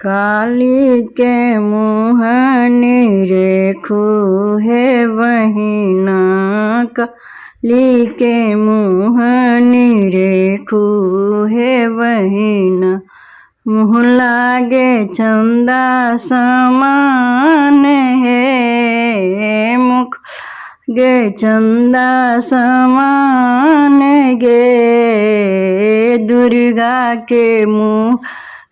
काली के मुहनी रेखू है बहिना, काली के मुहनी रेखू है बहिना। मुँह लागे चंदा समान है, मुख गे चंदा समान गे। दुर्गा के मुँह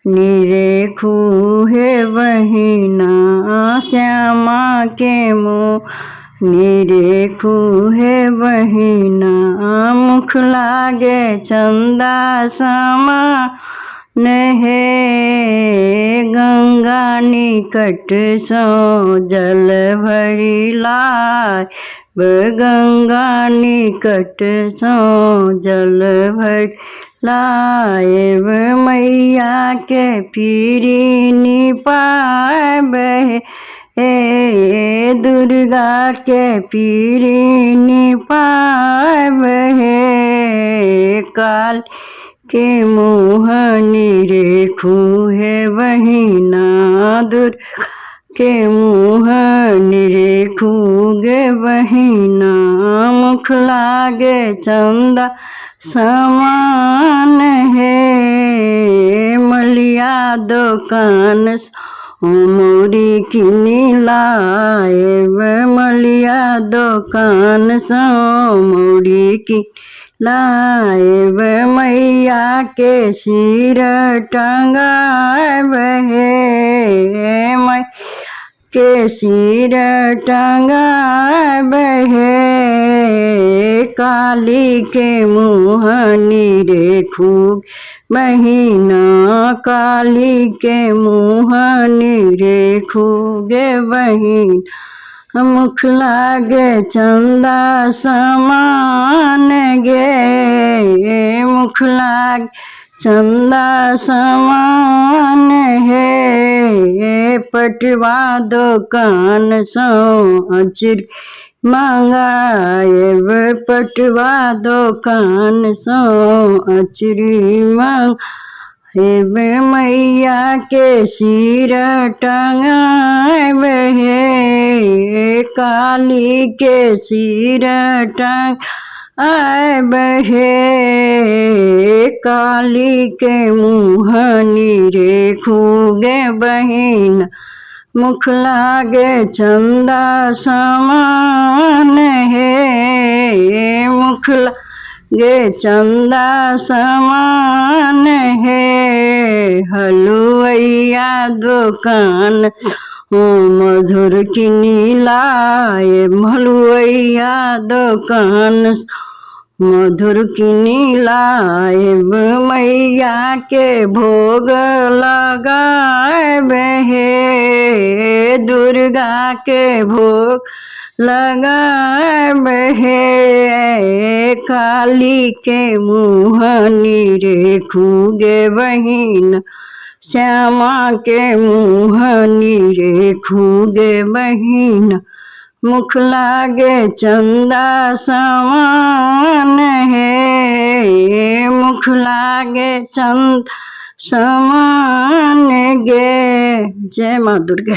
निरेखू है बहिना, श्यामा के मुँह निरेखू है बहिना। मुख लागे चंदा समान है, गंगा निकट सो जल भरी लाए। गंगा निकट सो जल भरी लाए, मैया के पीरी निपाए बहे। दुर्गा के पीरी निपाए बहे, काल के मुँह निरेखू है बहिना। दुर्गा के मुँह निरेखू गे बहिना, मुख लागे चंदा समान है। मलिया दुकान मोरी किनी लाए, मलिया दुकान सो मोरी की लाए। मैया के सिर टंगाए बहे, मैया के सिर टंगाए बहे। काली के मुँह निरेखू बहिना, काली के मुँह निरेखू गे बहिना। मुख लागे चंदा समान गे, मुख लागे चंदा समान है। पटवा दुकान सो अचरी मंगाए, पटवा दुकान सो अचरी मंगाए। मैया के सिर टंगाए बहे, काली के सिर टंगाए बहे। काली के मुँह निरेखू गे बहिना, मुख लागे चंदा समान है। मुख लागे चंदा समान है। हलुवैया दुकान मधुर किनी लाए, हलुवैया दुकान मधुर किनी लाए। मैया के भोग लगाए बहे, दुर्गा के भोग लगाए बहे। काली के मुँह निरेखू गे बहिना, श्यामा के मुँह निरेखू गे बहिना। मुख लागे चंदा समान है, मुख लागे चंदा समान गे। जय माँ दुर्गा।